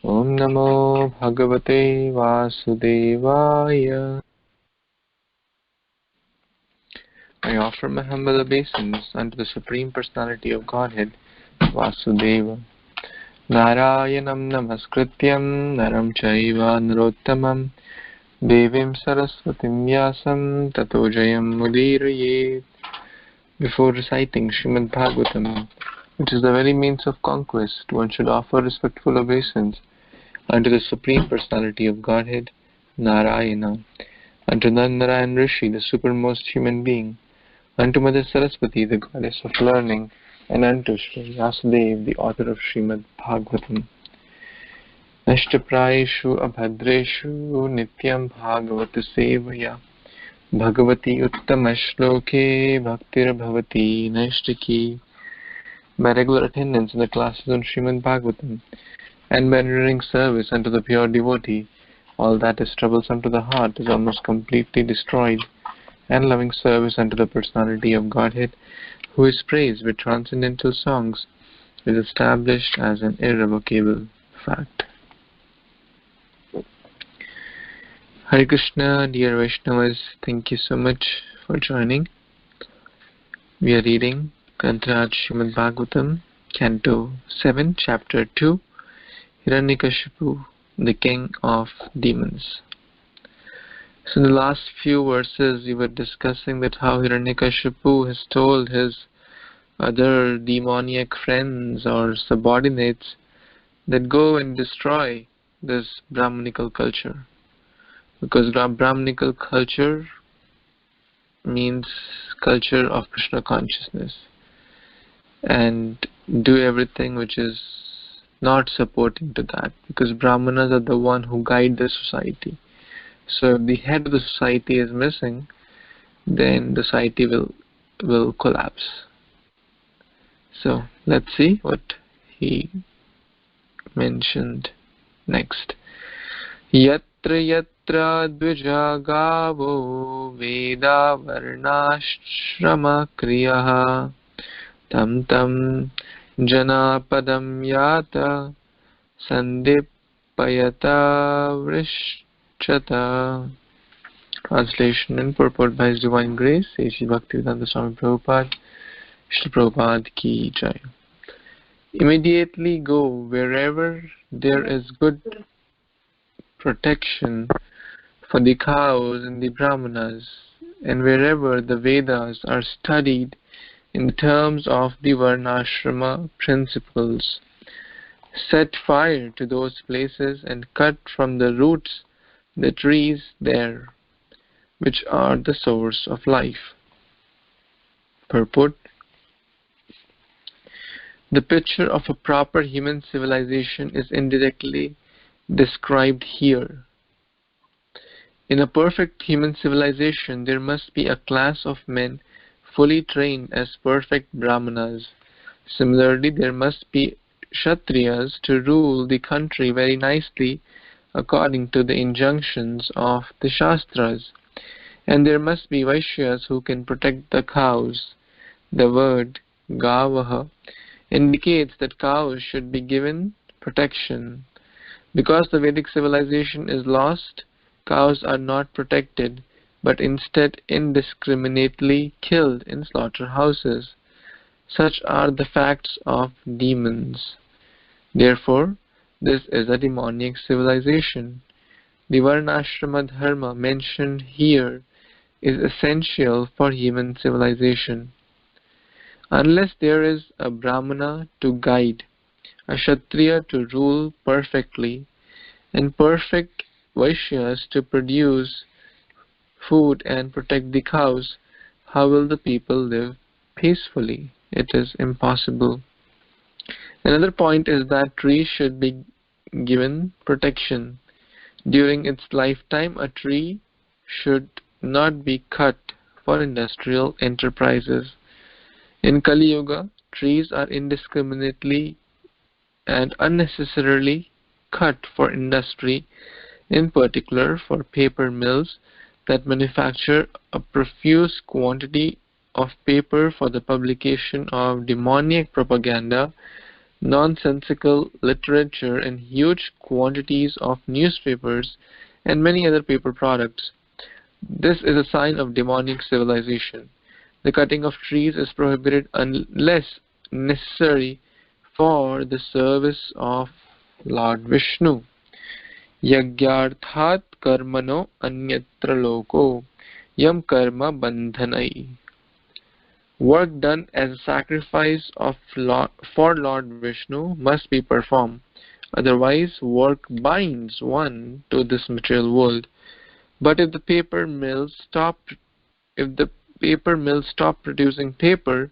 Om Namo Bhagavate Vasudevaya. I offer my humble obeisance unto the Supreme Personality of Godhead, Vasudeva. Narayanam Namaskrityam Naram Chaiva Narottamam Devim Saraswatim Vyasam Tato Jayam Mudirayet. Before reciting Srimad Bhagvatam, which is the very means of conquest, one should offer respectful obeisance unto the Supreme Personality of Godhead, Narayana, unto Narayan Rishi, the supermost human being, unto Mother Saraswati, the goddess of learning, and unto Sri Vasudev, the author of Srimad Bhagvatam. Nashtaprayeshu abhadreshu nityam bhagavata sevaya bhagavati uttama shloke bhaktir bhavati nashtaki. By regular attendance in the classes on Srimad Bhagvatam and by rendering service unto the pure devotee, all that is troublesome to the heart is almost completely destroyed, and loving service unto the Personality of Godhead, who is praised with transcendental songs, is established as an irrevocable fact. Hare Krishna, dear Vaishnavas, thank you so much for joining. We are reading Granth Srimad Bhagvatam, Canto 7, Chapter 2, Hiranyakashipu, the King of Demons. So in the last few verses we were discussing that how Hiranyakashipu has told his other demoniac friends or subordinates that go and destroy this Brahmanical culture. Because Brahmanical culture means culture of Krishna consciousness, and do everything which is not supporting to that, because Brahmanas are the one who guide the society. So if the head of the society is missing, then the society will collapse. So let's see what he mentioned next. Yatra yatra dvija gavo veda varnasrama kriyaha tam tam jana padam yata sandipayata vrishchata. Translation and purport by His Divine Grace, A.C. Bhaktivedanta Swami Prabhupada, Shri Prabhupada Ki Jai. Immediately go wherever there is good protection for the cows and the brahmanas, and wherever the Vedas are studied in terms of the Varnasrama principles. Set fire to those places and cut from the roots the trees there, which are the source of life. Purport: the picture of a proper human civilization is indirectly described here. In a perfect human civilization, there must be a class of men fully trained as perfect brahmanas. Similarly, there must be kshatriyas to rule the country very nicely according to the injunctions of the shastras. And there must be vaishyas who can protect the cows. The word gavaha indicates that cows should be given protection. Because the Vedic civilization is lost, cows are not protected, but instead indiscriminately killed in slaughterhouses. Such are the facts of demons. Therefore, this is a demoniac civilization. The Varnasrama dharma mentioned here is essential for human civilization. Unless there is a brahmana to guide, a kshatriya to rule perfectly, and perfect vaishyas to produce food and protect the cows, how will the people live peacefully? It is impossible. Another point is that trees should be given protection. During its lifetime, a tree should not be cut for industrial enterprises. In Kali Yuga, trees are indiscriminately and unnecessarily cut for industry, in particular for paper mills that manufacture a profuse quantity of paper for the publication of demoniac propaganda nonsensical literature, and huge quantities of newspapers and many other paper products. This is a sign of demonic civilization. The cutting of trees is prohibited unless necessary for the service of Lord Vishnu. Yagyarthat karmano anyatra loko yam karma bandhanai. Work done as a sacrifice for Lord Vishnu must be performed. Otherwise, work binds one to this material world. But if the paper mills stop producing paper,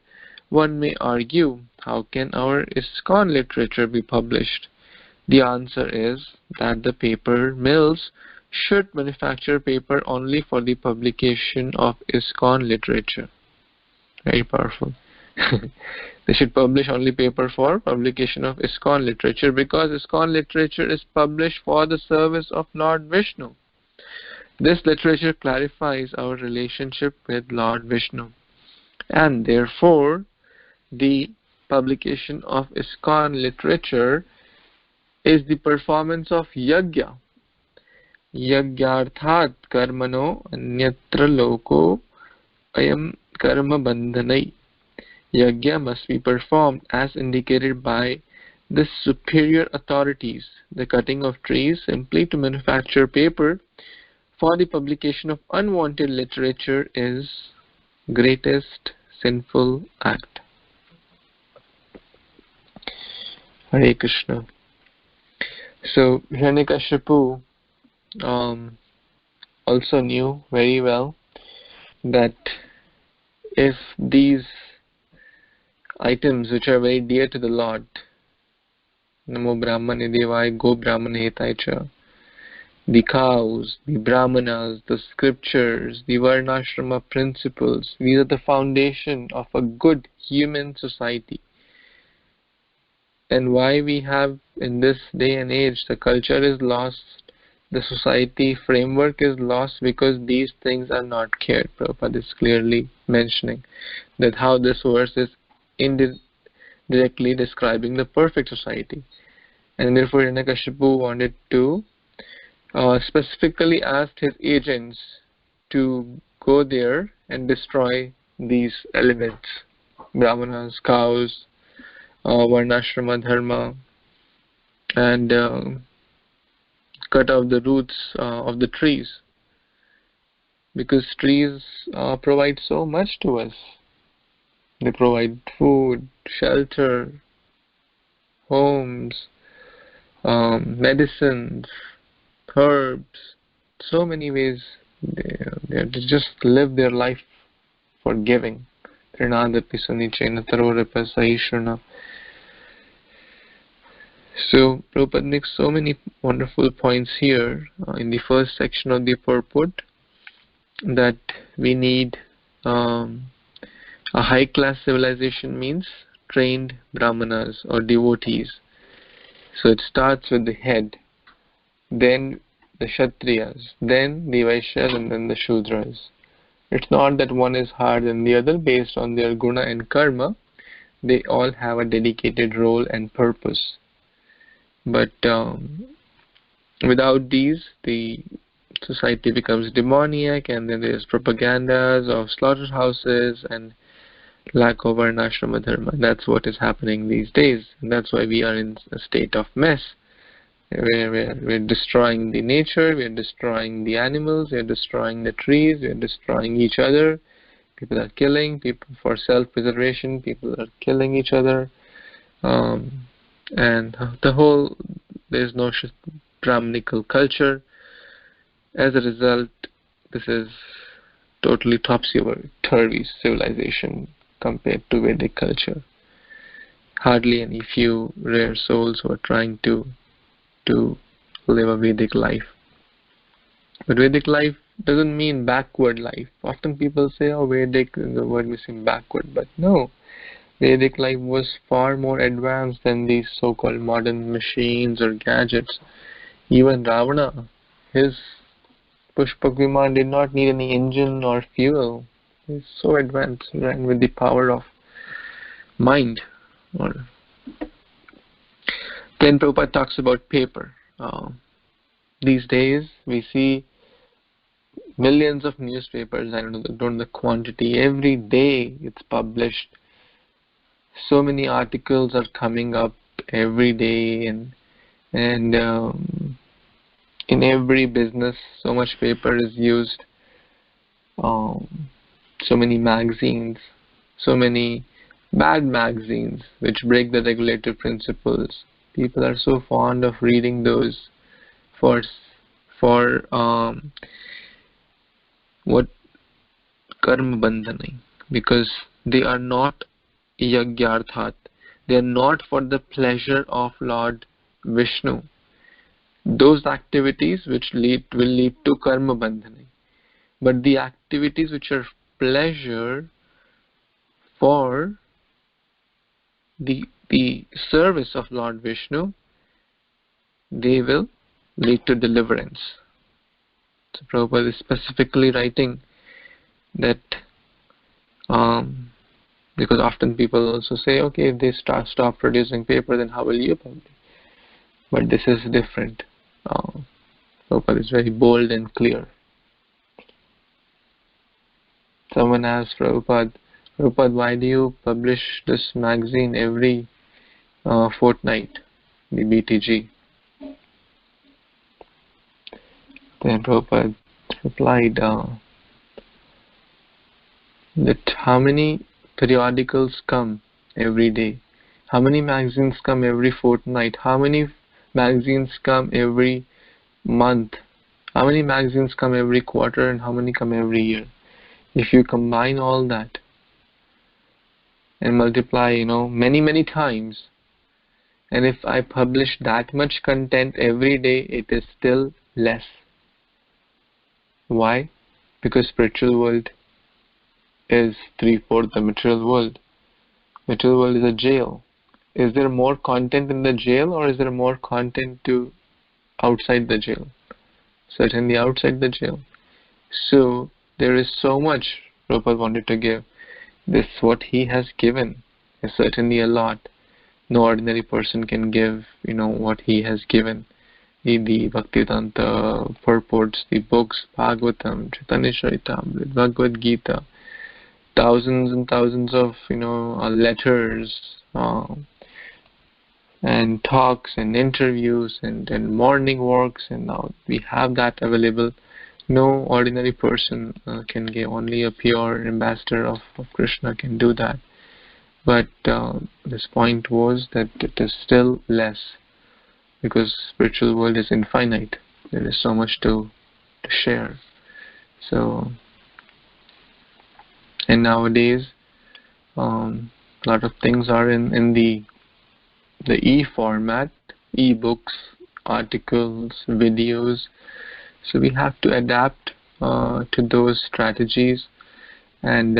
one may argue, how can our ISKCON literature be published? The answer is that the paper mills should manufacture paper only for the publication of ISKCON literature. Very powerful. They should publish only paper for publication of ISKCON literature, because ISKCON literature is published for the service of Lord Vishnu. This literature clarifies our relationship with Lord Vishnu, and therefore the publication of ISKCON literature is the performance of yajna. Yagyarthat karmano anyatra loko ayam karma bandhanai. Yajna must be performed as indicated by the superior authorities. The cutting of trees simply to manufacture paper for the publication of unwanted literature is greatest sinful act. Hare Krishna. So Hiranyakashipu also knew very well that if these items which are very dear to the Lord, Namo Brahmane Devaya Go Brahmane Hetaicha, the cows, the brahmanas, the scriptures, the Varnasrama principles, these are the foundation of a good human society. And why we have in this day and age, the culture is lost, the society framework is lost, because these things are not cared. Prabhupada is clearly mentioning that how this verse is indirectly describing the perfect society. And therefore Hiranyakashipu wanted to specifically asked his agents to go there and destroy these elements, brahmanas, cows, Varnasrama dharma, and cut off the roots of the trees, because trees provide so much to us. They provide food, shelter, homes, medicines, herbs, so many ways. They just live their life for giving. So Prabhupada makes so many wonderful points here in the first section of the purport, that we need a high class civilization means trained brahmanas or devotees. So it starts with the head, then the Kshatriyas, then the Vaishyas, and then the Shudras. It's not that one is higher than the other based on their guna and karma. They all have a dedicated role and purpose. But without these, the society becomes demoniac, and then there's propagandas of slaughterhouses and lack of varnashrama dharma. That's what is happening these days, and that's why we are in a state of mess. We're destroying the nature, we're destroying the animals, we're destroying the trees, we're destroying each other. People are killing, people for self-preservation, people are killing each other. And there's no Brahmanical culture. As a result, this is totally topsy-turvy civilization compared to Vedic culture. Hardly any few rare souls who are trying to live a Vedic life. But Vedic life doesn't mean backward life. Often people say, oh, Vedic, the word missing backward, but no. Vedic life was far more advanced than these so-called modern machines or gadgets. Even Ravana, his Pushpak Viman did not need any engine or fuel. He's so advanced, ran with the power of mind. Then Prabhupada talks about paper. These days we see millions of newspapers. I don't know the quantity. Every day it's published. So many articles are coming up every day, and in every business, so much paper is used. So many magazines, so many bad magazines which break the regulative principles. People are so fond of reading those for what karma bandhani, because they are not yagyarthat. They are not for the pleasure of Lord Vishnu. Those activities which will lead to karma bandhani. But the activities which are pleasure for the service of Lord Vishnu, they will lead to deliverance. So Prabhupada is specifically writing that because often people also say, okay, if they stop producing paper, then how will you publish? But this is different. Prabhupada is very bold and clear. Someone asked Prabhupada, why do you publish this magazine every fortnight, the BTG? Then Prabhupada replied that how many periodicals come every day? How many magazines come every fortnight? How many magazines come every month? How many magazines come every quarter, and how many come every year? If you combine all that and multiply, many times, and if I publish that much content every day, it is still less. Why? Because spiritual world is 3/4 the material world. Material world is a jail. Is there more content in the jail, or is there more content to outside the jail? Certainly outside the jail. So there is so much Prabhupada wanted to give. This, what he has given, is certainly a lot. No ordinary person can give, what he has given. The Bhaktivedanta purports, the books, Bhagavatam, Chaitanya Charitamrita, Bhagavad Gita, thousands and thousands of, letters, and talks and interviews and morning walks, and now we have that available. No ordinary person can give. Only a pure ambassador of Krishna can do that. But this point was that it is still less, because spiritual world is infinite. There is so much to share. So, and nowadays, a lot of things are in the e-format, e-books, articles, videos. So we have to adapt to those strategies, and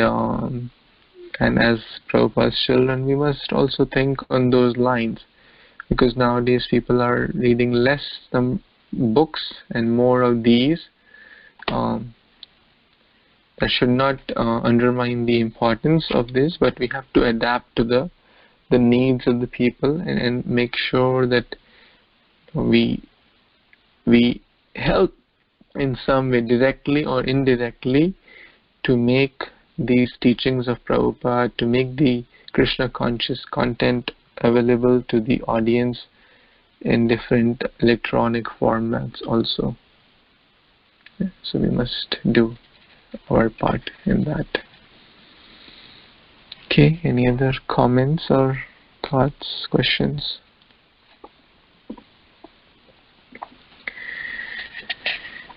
as Prabhupada's children, we must also think on those lines, because nowadays people are reading less books and more of these. That should not undermine the importance of this, but we have to adapt to the needs of the people, and make sure that we help in some way, directly or indirectly, to make these teachings of Prabhupada, to make the Krishna conscious content available to the audience in different electronic formats also. So we must do our part in that. Okay, any other comments or thoughts, questions?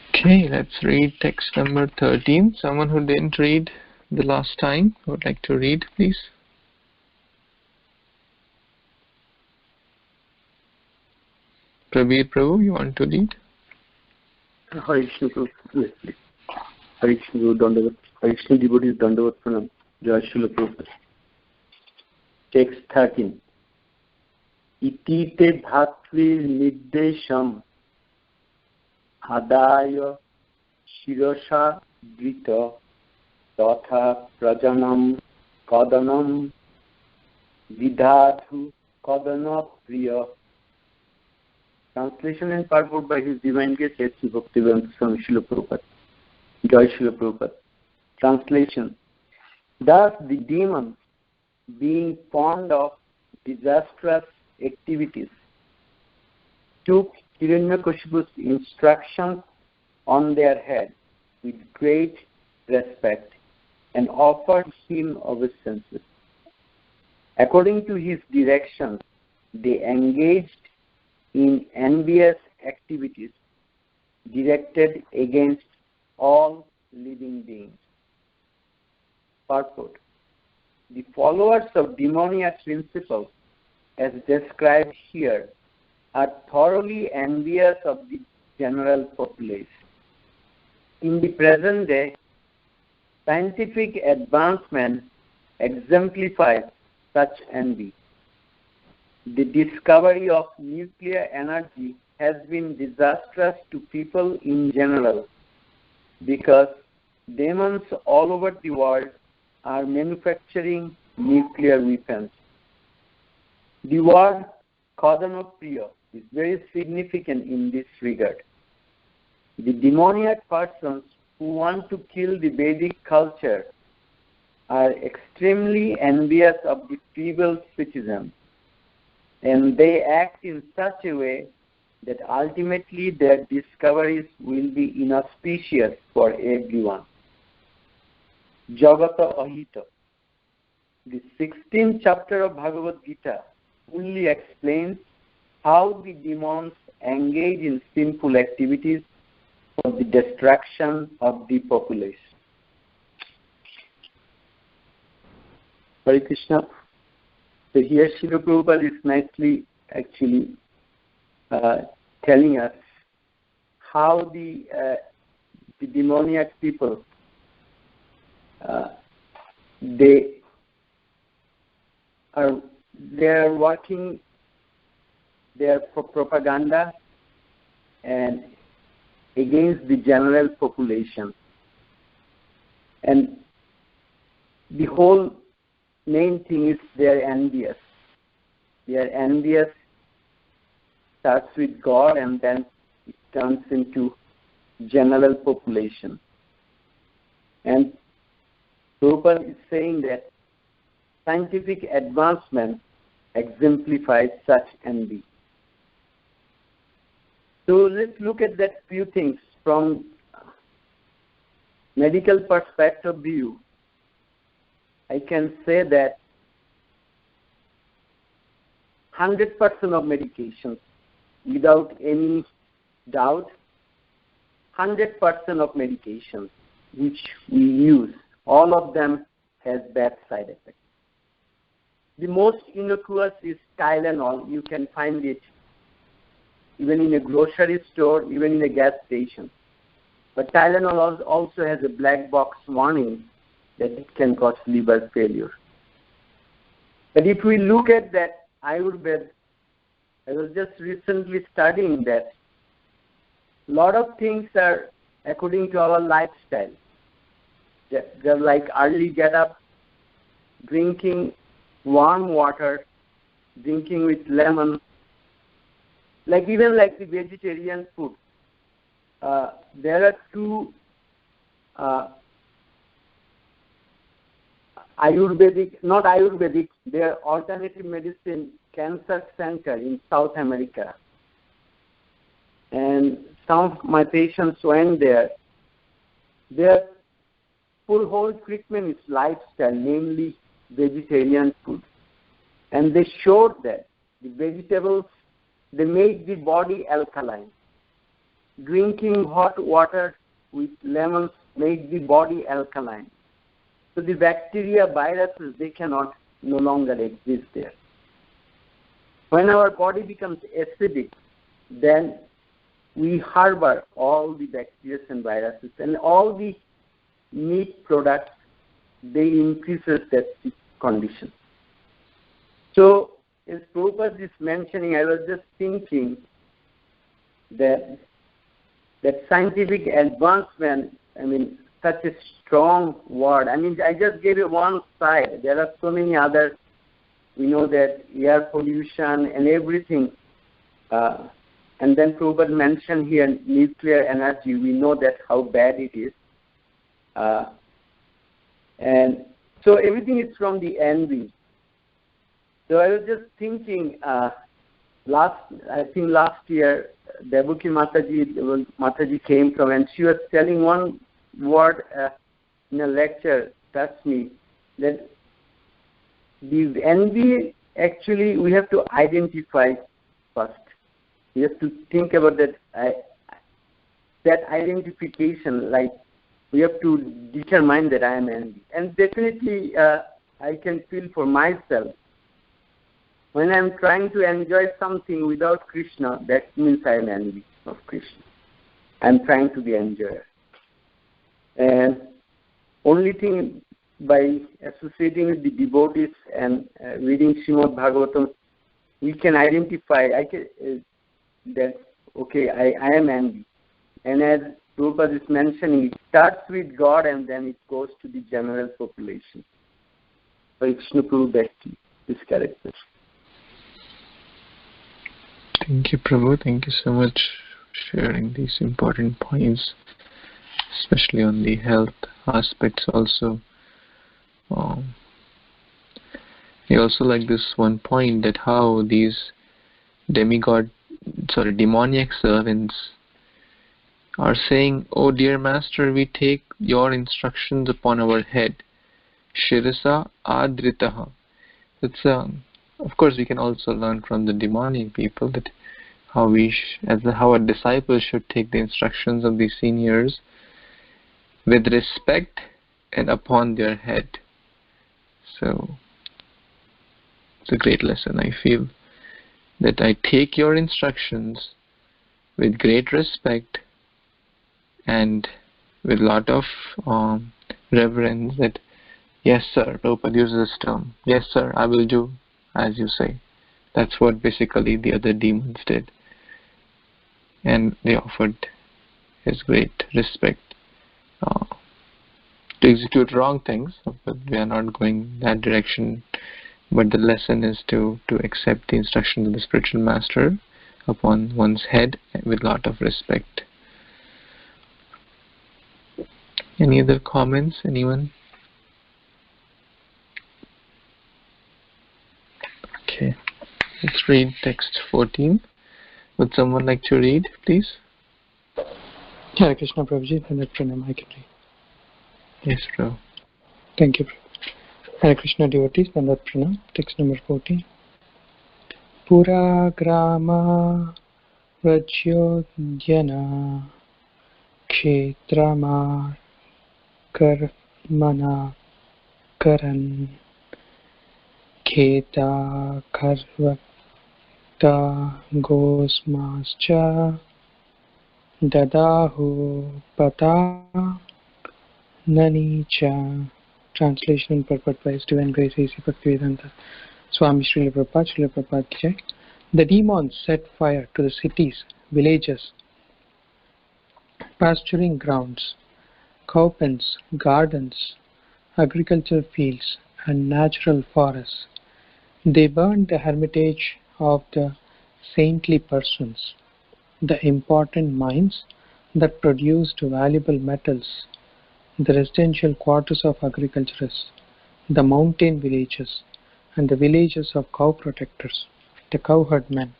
Okay, let's read text number 13. Someone who didn't read the last time would like to read, please. Prabir Prabhu, you want to read? Harishnu Dandavat, Harishnu devotees Dandavat Pranam, Jai Srila Prabhupada. Text 13. Iti te bhatri nirdesham adaya shirasha drita tatha prajanam kadanam vidhathu kadana priya Translation and purport by His Divine Grace, S.C. Bhaktivedanta Swami Srila Prabhupada. Jai Srila Prabhupada. Translation. Thus the demons, being fond of disastrous activities, took Hiranyakashipu's instructions on their head with great respect and offered him obeisances. According to his directions, they engaged in envious activities directed against all living beings. Purport. The followers of demoniac principles, as described here, are thoroughly envious of the general populace. In the present day, scientific advancement exemplifies such envy. The discovery of nuclear energy has been disastrous to people in general because demons all over the world are manufacturing nuclear weapons. The word Kadanapriya is very significant in this regard. The demoniac persons who want to kill the Vedic culture are extremely envious of the feeble citizens, and they act in such a way that ultimately their discoveries will be inauspicious for everyone. Jagata Ahita. The 16th chapter of Bhagavad Gita fully explains how the demons engage in sinful activities for the destruction of the populace. Hare Krishna. So here Srila Prabhupada is nicely actually telling us how the demoniac people they are working their propaganda and against the general population, and the whole main thing is they are envious. They are envious. Starts with God and then it turns into general population. And Prabhupada is saying that scientific advancement exemplifies such envy. So let's look at that few things from medical perspective view. I can say that 100% of medications, without any doubt, 100% of medications which we use, all of them has bad side effects. The most innocuous is Tylenol. You can find it even in a grocery store, even in a gas station. But Tylenol also has a black box warning that it can cause liver failure. But if we look at that Ayurveda, I was just recently studying that a lot of things are according to our lifestyle. They're like early get up, drinking warm water, drinking with lemon, even like the vegetarian food. There are two not Ayurvedic, they are alternative medicine cancer center in South America. And some of my patients went there. Their full whole treatment is lifestyle, namely vegetarian food. And they showed that the vegetables, they make the body alkaline. Drinking hot water with lemons make the body alkaline. So the bacteria, viruses, they cannot no longer exist there. When our body becomes acidic, then we harbor all the bacteria and viruses, and all the meat products, they increases that condition. So as Prabhupada is mentioning, I was just thinking that scientific advancement, such a strong word. I just gave you one side. There are so many others. We know that air pollution and everything, And then Prabhupada mentioned here nuclear energy. We know that how bad it is. And so everything is from the envy. So I was just thinking, last year, Debuki Mataji came from, and she was telling one word in a lecture, touched me, that the envy, actually, we have to identify first. We have to think about that identification, like we have to determine that I am envy. And definitely I can feel for myself. When I am trying to enjoy something without Krishna, that means I am envy of Krishna. I am trying to be enjoyer. And only thing, by associating with the devotees and reading Srimad Bhagvatam, we can identify that, okay, I am envy. And as Prabhupada is mentioning, it starts with God and then it goes to the general population. So Vishnu Prabhu, back to this character. Thank you, Prabhu. Thank you so much for sharing these important points, especially on the health aspects also. I also like this one point, that how these demoniac servants are saying, "Oh dear master, we take your instructions upon our head. Shirasa adritaha." It's of course we can also learn from the demonic people that how a disciple should take the instructions of the seniors with respect and upon their head. So it's a great lesson. I feel that I take your instructions with great respect and with a lot of reverence, that yes sir, Prabhupada uses this term, yes sir, I will do as you say. That's what basically the other demons did, and they offered his great respect to execute wrong things, but we are not going that direction. But the lesson is to accept the instructions of the spiritual master upon one's head with a lot of respect. Any other comments? Anyone? Okay, let's read text 14. Would someone like to read, please? Hare Krishna Prabhuji, Pranam, I can read. Yes, Prabhu. Thank you. Hare Krishna devotees, Pranam Pranam, text number 14. Pura grama rajyodhyana kshetrama karmana karan kheta karvakta gosmascha dadahu pata nanicha. Translation and purport by His Divine Grace A.C. Bhaktivedanta Swami Srila Prabhupada ki jai. The demons set fire to the cities, villages, pasturing grounds, cow pens, gardens, agricultural fields, and natural forests. They burned the hermitage of the saintly persons, the important mines that produced valuable metals, the residential quarters of agriculturists, the mountain villages, and the villages of cow protectors, the cowherd men.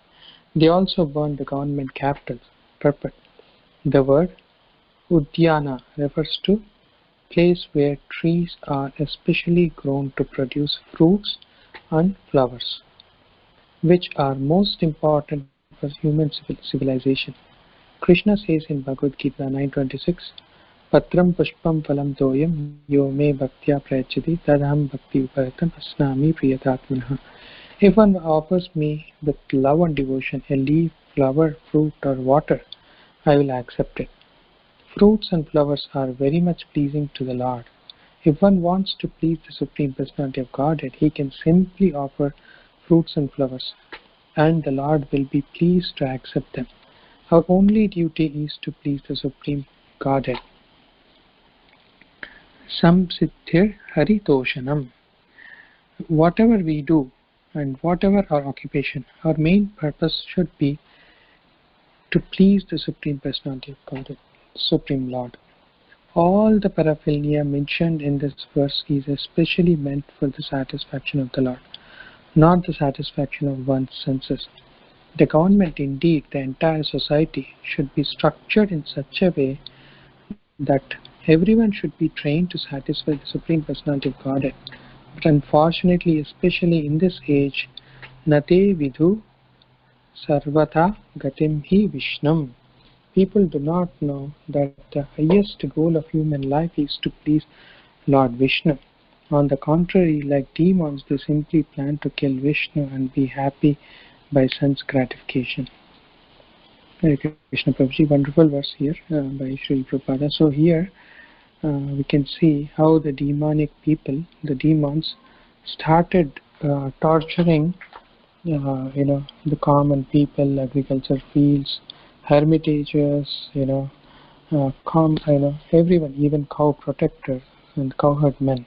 They also burned the government capitals. Purport. The word Udyana refers to place where trees are especially grown to produce fruits and flowers, which are most important for human civilization. Krishna says in Bhagavad Gita 9.26, Patram pushpam phalam toyam yo me bhaktya prayachati tadham bhakti uparatam asnami priyatatmanaha. If one offers me with love and devotion a leaf, flower, fruit or water, I will accept it. Fruits and flowers are very much pleasing to the Lord. If one wants to please the Supreme Personality of Godhead, he can simply offer fruits and flowers, and the Lord will be pleased to accept them. Our only duty is to please the Supreme Godhead. Samsiddhir haritoshanam. Whatever we do and whatever our occupation, our main purpose should be to please the Supreme Personality of Godhead, Supreme Lord. All the paraphernalia mentioned in this verse is especially meant for the satisfaction of the Lord, not the satisfaction of one's senses. The government, indeed the entire society, should be structured in such a way that everyone should be trained to satisfy the Supreme Personality of Godhead. But unfortunately, especially in this age, nate vidhu sarvata gatim hi vishnam. People do not know that the highest goal of human life is to please Lord Vishnu. On the contrary, like demons, they simply plan to kill Vishnu and be happy by sense gratification. Hare Krishna Prabhuji, wonderful verse here by Srila Prabhupada. So here we can see how the demonic people, the demons, started torturing the common people, agriculture fields, hermitages, everyone, even cow protector and cowherd men.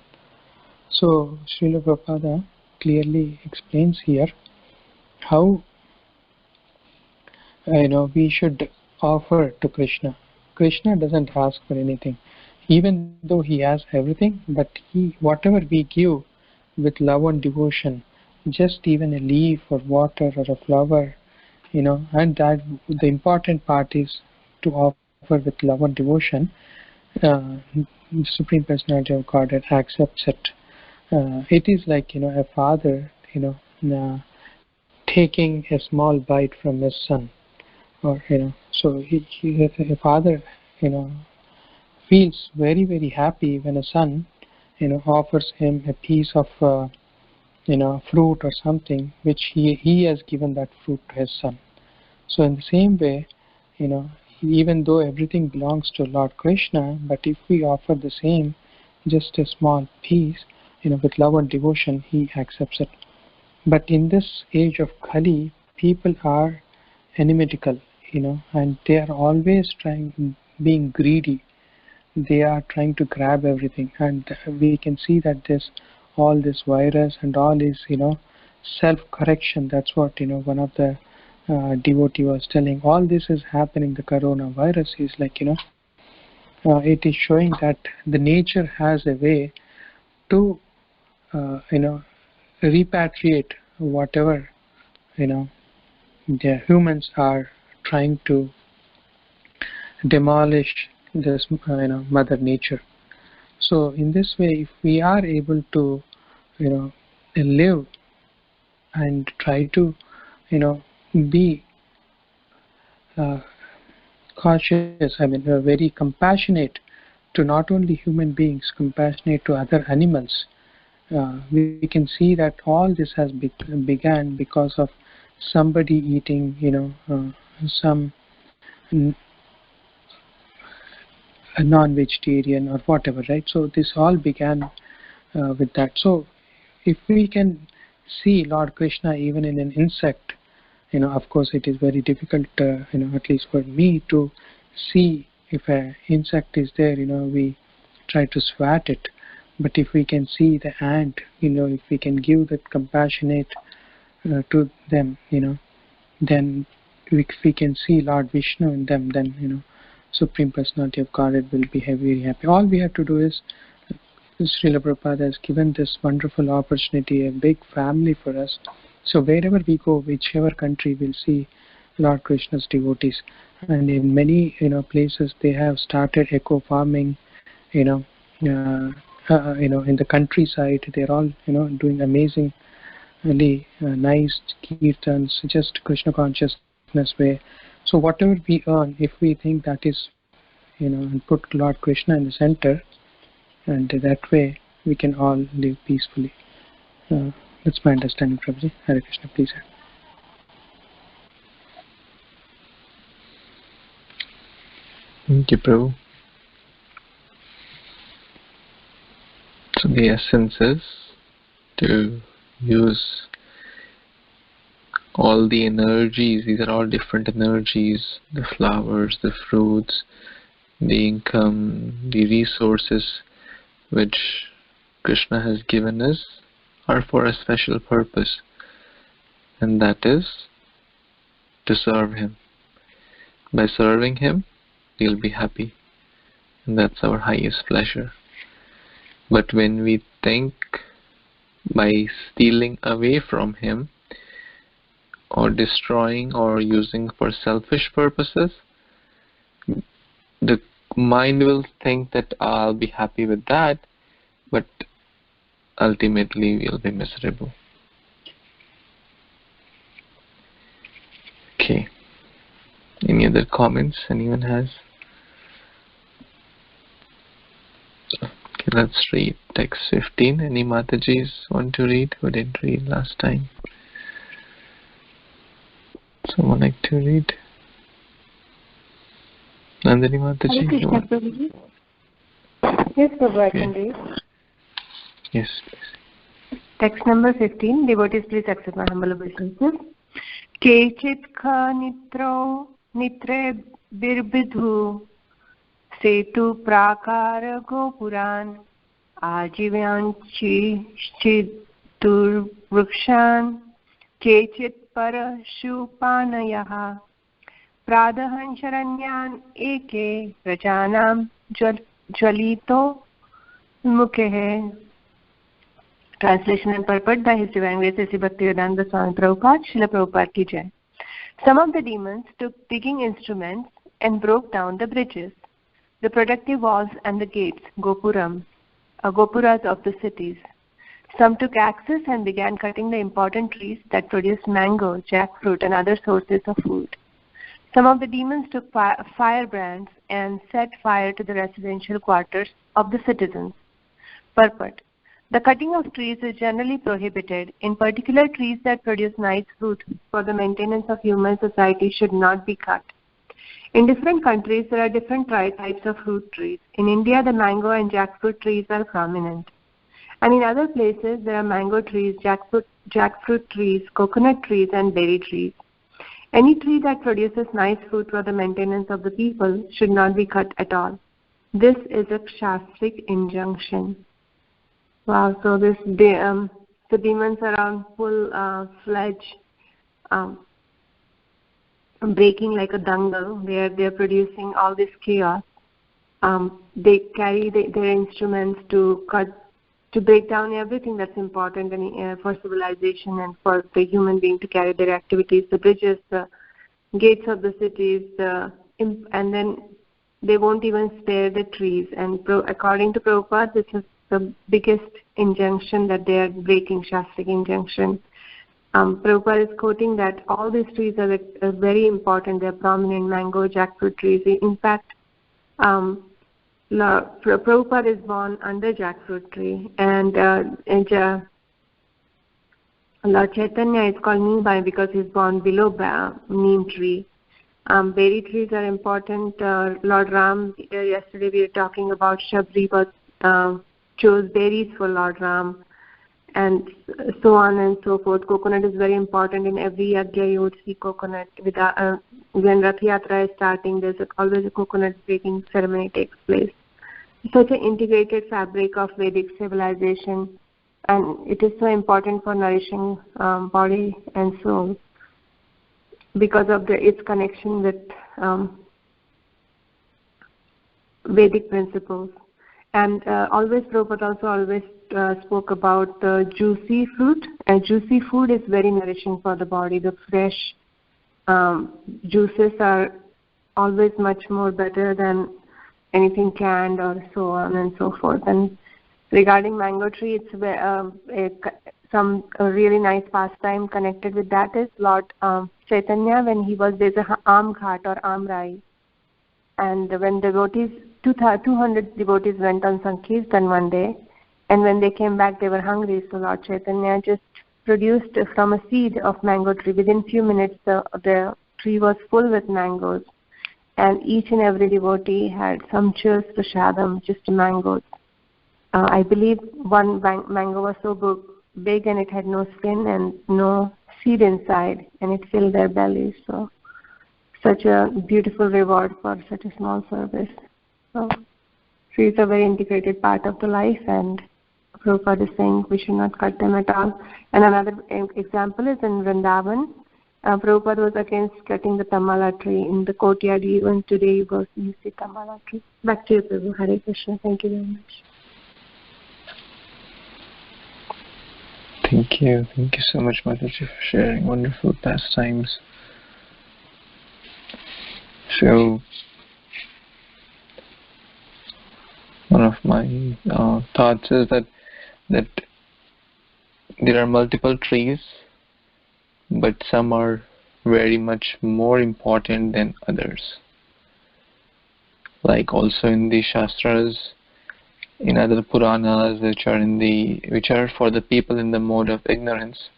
So Srila Prabhupada clearly explains here how we should offer to Krishna. Krishna doesn't ask for anything, even though he has everything. But whatever we give with love and devotion, just even a leaf or water or a flower, and that the important part is to offer with love and devotion. The Supreme Personality of Godhead accepts it. It is like a father, taking a small bite from his son, or so a father, feels very very happy when a son, offers him a piece of fruit or something which he has given that fruit to his son. So in the same way, even though everything belongs to Lord Krishna, but if we offer the same, just a small piece, with love and devotion, he accepts it. But in this age of Kali, people are enigmatical, and they are always being greedy. They are trying to grab everything, and we can see that all this virus and all is self-correction. That's what one of the devotee was telling. All this is happening. The coronavirus is like it is showing that the nature has a way to repatriate whatever the humans are trying to demolish this mother nature. So in this way, if we are able to live and try to be cautious, very compassionate to not only human beings, compassionate to other animals, we can see that all this has began because of somebody eating some a non-vegetarian or whatever, right? So this all began with that. So if we can see Lord Krishna even in an insect, of course it is very difficult, at least for me, to see if an insect is there. We try to swat it, but if we can see the ant, if we can give that compassionate to them, then if we can see Lord Vishnu in them, then Supreme Personality of Godhead will be very happy. All we have to do is, Srila Prabhupada has given this wonderful opportunity, a big family for us. So wherever we go, whichever country, we'll see Lord Krishna's devotees. And in many places, they have started eco farming. In the countryside, they're all doing amazingly nice kirtans, just Krishna consciousness way. So whatever we earn, if we think that is, and put Lord Krishna in the center, and that way we can all live peacefully. That's my understanding, Prabhuji. Hare Krishna, please. Thank you, Prabhu. So the essence is to use all the energies. These are all different energies: the flowers, the fruits, the income, the resources which Krishna has given us are for a special purpose, and that is to serve Him. By serving him, we'll be happy. And that's our highest pleasure. But when we think by stealing away from him, or destroying or using for selfish purposes, the mind will think that I'll be happy with that, but ultimately we'll be miserable. Okay. Any other comments anyone has? Okay, let's read text 15. Any Matajis want to read who didn't read last time? Someone like to read? Nandini Mataji? Hare Krishna, Prabhuji. Yes, Prabhu, I can read. Yes, please. Text number 15. Devotees, please accept my humble obeisances. Kechit kha nitre birbidhu setu prakara gopuran ajivyanchi chitur vrukshan kechit parashupanayah pradahan sharanyan eke rajanam jwalito mukhe. Translation and purport by His Divine Grace A.C. Bhaktivedanta Swami Prabhupada, Srila Prabhupada ki Jai. Some of the demons took digging instruments and broke down the bridges, the productive walls and the gates, gopuras of the cities. Some took axes and began cutting the important trees that produce mango, jackfruit and other sources of food. Some of the demons took firebrands and set fire to the residential quarters of the citizens. Purport. The cutting of trees is generally prohibited. In particular, trees that produce nice fruit for the maintenance of human society should not be cut. In different countries, there are different types of fruit trees. In India, the mango and jackfruit trees are prominent. And in other places, there are mango trees, jackfruit trees, coconut trees, and berry trees. Any tree that produces nice fruit for the maintenance of the people should not be cut at all. This is a shastric injunction. Wow, so the demons are on full-fledged breaking like a dangal, where they're producing all this chaos. They carry their instruments to break down everything that's important for civilization and for the human being to carry their activities, the bridges, the gates of the cities, and then they won't even spare the trees. And according to Prabhupada, this is the biggest injunction that they are breaking, Shastric injunction. Prabhupada is quoting that all these trees are very important. They're prominent, mango, jackfruit trees. In fact, Prabhupada is born under jackfruit tree, and Lord Chaitanya is called Neem because he's born below neem tree. Berry trees are important. Lord Ram, yesterday we were talking about Shabri chose berries for Lord Ram, and so on and so forth. Coconut is very important. In every yagya you would see coconut. When Rath Yatra is starting, there's always a coconut breaking ceremony takes place. Such an integrated fabric of Vedic civilization, and it is so important for nourishing body and soul because of its connection with Vedic principles. And Prabhupada always spoke about the juicy fruit. And juicy food is very nourishing for the body. The fresh juices are always much more better than anything canned or so on and so forth. And regarding mango tree, it's some really nice pastime connected with that is Lord Chaitanya, when there's a Am Ghat or Amrai. And when 200 devotees went on Sankirtan one day, and when they came back, they were hungry. So Lord Chaitanya just produced from a seed of mango tree. Within few minutes, the tree was full with mangoes. And each and every devotee had sumptuous prashadam, just mangoes. I believe one mango was so big and it had no skin and no seed inside, and it filled their bellies. So such a beautiful reward for such a small service. So trees are a very integrated part of the life, and Prabhupada is saying we should not cut them at all. And another example is in Vrindavan. Prabhupada was against cutting the tamala tree in the courtyard. Even today you go you see tamala tree. Back to you, Prabhu. Hare Krishna. Thank you very much. Thank you. Thank you so much, Mataji, for sharing wonderful pastimes. So, one of my thoughts is that there are multiple trees, but some are very much more important than others. Like also in the Shastras, in other Puranas, which are for the people in the mode of ignorance,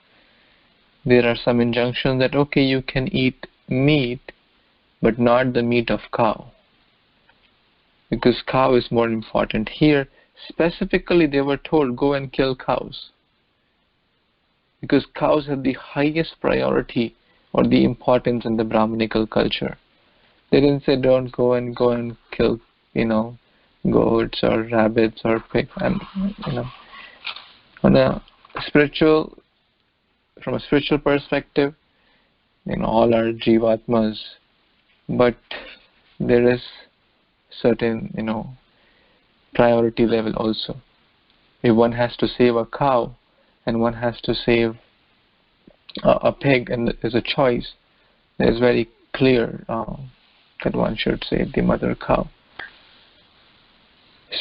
there are some injunctions that okay, you can eat meat, but not the meat of cow, because cow is more important. Here, specifically, they were told go and kill cows, because cows have the highest priority or the importance in the Brahmanical culture. They didn't say don't go and kill, goats or rabbits or pigs. And from a spiritual perspective, all are jivatmas, but there is certain priority level also. If one has to save a cow and one has to save a pig, and there's a choice, there's very clear that one should save the mother cow.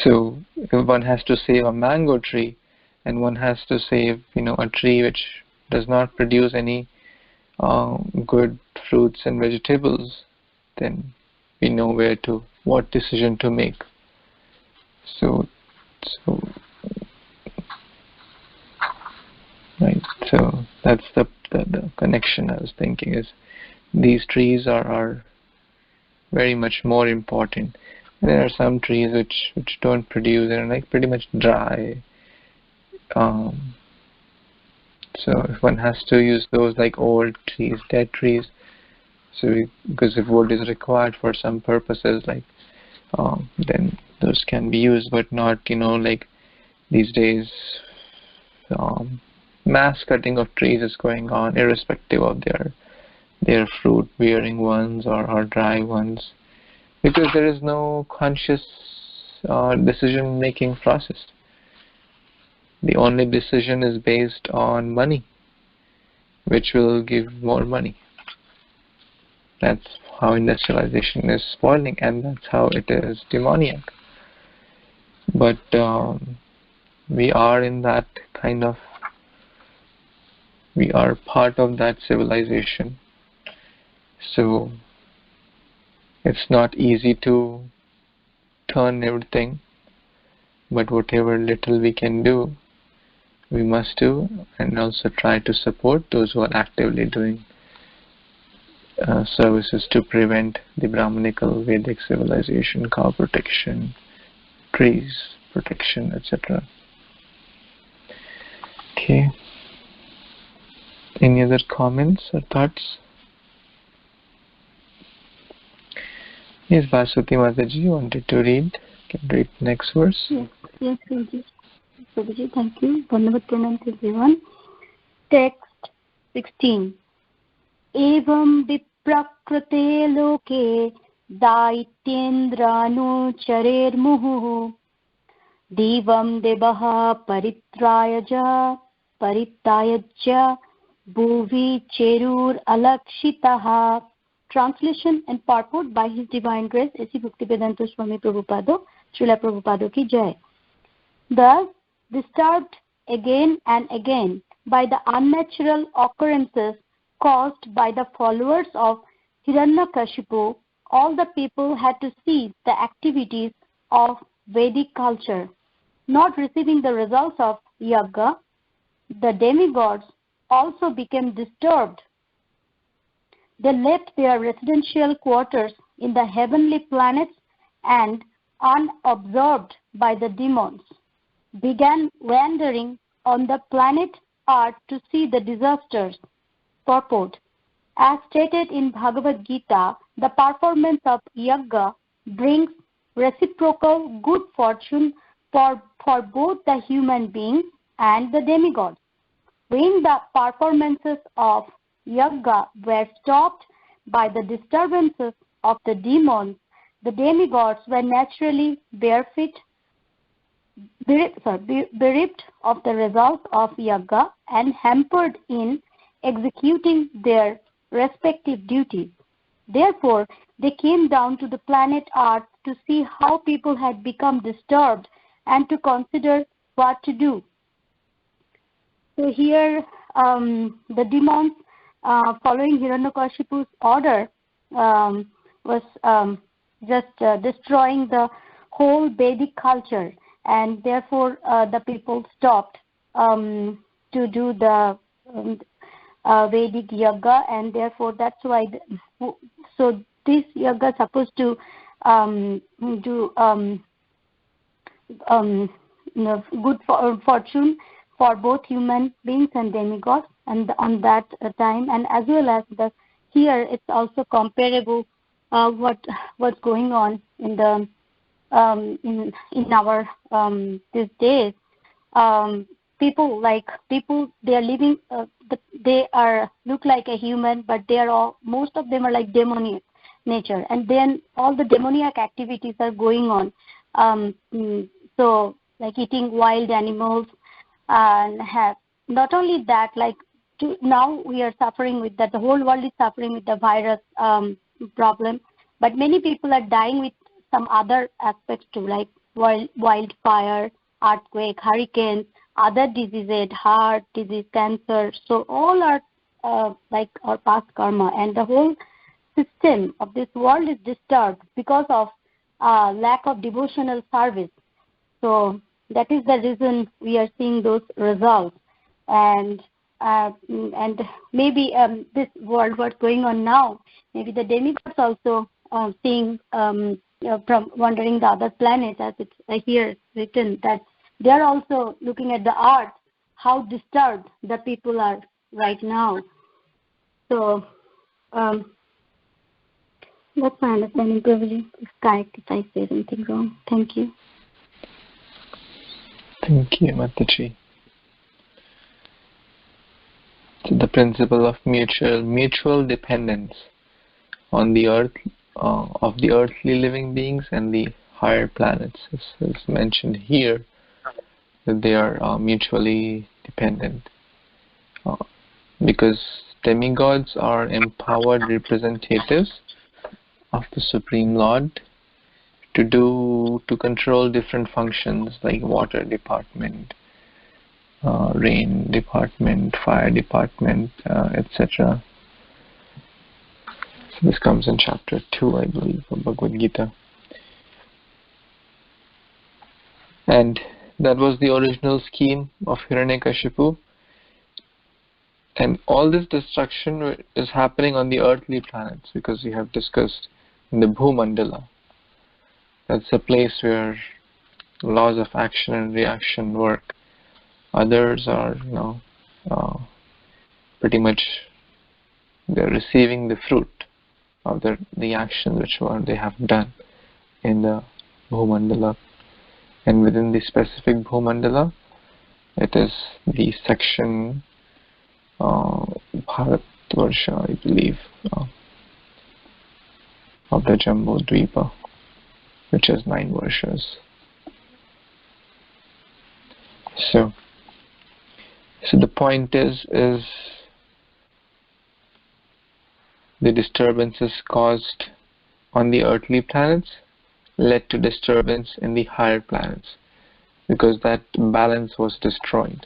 So if one has to save a mango tree and one has to save a tree which does not produce any good fruits and vegetables, then we know what decision to make. So right. So that's the connection I was thinking, is these trees are very much more important. There are some trees which don't produce, they're like pretty much dry. So if one has to use those like old trees, dead trees, because if wood is required for some purposes, like then those can be used, but not like these days. Mass cutting of trees is going on, irrespective of their fruit bearing ones or dry ones, because there is no conscious decision making process. The only decision is based on money, which will give more money. That's how industrialization is spoiling, and that's how it is demoniac. But we are in that we are part of that civilization. So it's not easy to turn everything, but whatever little we can do, we must do, and also try to support those who are actively doing services to prevent the Brahmanical Vedic civilization, cow protection, trees protection, etc. Okay. Any other comments or thoughts? Yes, Basuti Mataji, you wanted to read? Can read next verse. Yes, Prabhuji, thank you. Dhanyavad pranam to everyone. Text 16. Evam viprakrate loke daityendra charer muhu divam devaha paritrayaja bhuvi cherur alakshitaha. Translation and purport by His Divine Grace A.C. Bhaktivedanta Swami Prabhupada, Srila Prabhupada ki jai. Thus, disturbed again and again by the unnatural occurrences caused by the followers of Hiranyakashipu, all the people had to cease the activities of Vedic culture. Not receiving the results of yagga, the demigods also became disturbed. They left their residential quarters in the heavenly planets and, unobserved by the demons, began wandering on the planet Earth to see the disasters. Purport. As stated in Bhagavad Gita, the performance of yagga brings reciprocal good fortune for both the human beings and the demigods. When the performances of yaga were stopped by the disturbances of the demons, the demigods were naturally bereft of the results of yaga and hampered in executing their respective duties. Therefore, they came down to the planet Earth to see how people had become disturbed and to consider what to do. So here, the demons, following Hiranyakashipu's order, was just destroying the whole Vedic culture, and therefore the people stopped to do the Vedic yoga, and therefore that's why. So this yoga is supposed to do good fortune for both human beings and demigods, and on that time, and as well as the here it's also comparable what's going on in the in our these days. People they are living they are look like a human, but they are all, most of them are like demoniac nature, and then all the demoniac activities are going on. So like eating wild animals, and have not only that, like now we are suffering with that, the whole world is suffering with the virus problem, but many people are dying with some other aspects too, like wildfire, earthquake, hurricanes, other diseases, heart disease, cancer. So all are like our past karma, and the whole system of this world is disturbed because of lack of devotional service. So that is the reason we are seeing those results. And maybe this world, what's going on now, maybe the demigods also seeing from wandering the other planets, as it's here written, that they are also looking at the earth, how disturbed the people are right now. So that's my understanding. Probably it's correct if I say something wrong. Thank you. Thank you, Mataji. So the principle of mutual dependence on the earth, of the earthly living beings and the higher planets is mentioned here, that they are mutually dependent, because demigods are empowered representatives of the Supreme Lord to control different functions like water department, rain department, fire department, etc. So this comes in chapter 2, I believe, of Bhagavad Gita. And that was the original scheme of Hiranyakashipu. And all this destruction is happening on the earthly planets, because we have discussed in the Bhumandala. That's a place where laws of action and reaction work. Others are, pretty much they're receiving the fruit of the action which they have done in the Bhumandala. And within the specific Bhumandala, it is the section Bharatvarsha, I believe, of the Jambu Dvipa, which has 9 varshas. So the point is the disturbances caused on the earthly planets led to disturbance in the higher planets, because that balance was destroyed.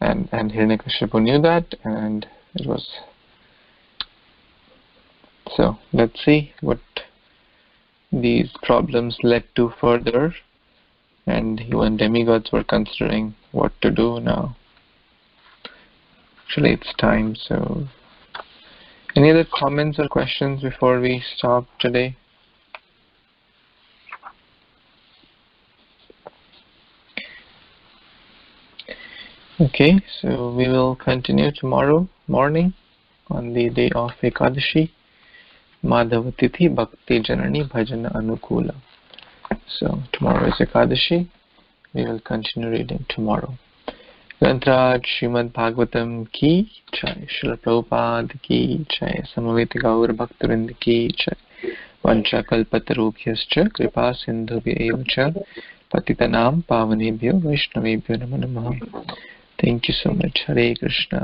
And Hiranyakashipu knew that, and it was. So let's see what these problems led to further, and even demigods were considering what to do now. Actually, it's time. So any other comments or questions before we stop today? Okay, so we will continue tomorrow morning on the day of Ekadashi, Madhava Tithi Bhakti Janani Bhajana Anukula. So tomorrow is Ekadashi. We will continue reading tomorrow. ग्रंथराज Shrimad Bhagavatam की जय, श्रील प्रभुपाद की जय, समवेत गौर भक्तवृंद की जय। वंशकल्पतरुभ्यश्च कृपा सिन्धुभ्येव च पतितनां पावनेभ्यो वैष्णवेभ्यो नमो नमः। Thank you so much. Hare Krishna.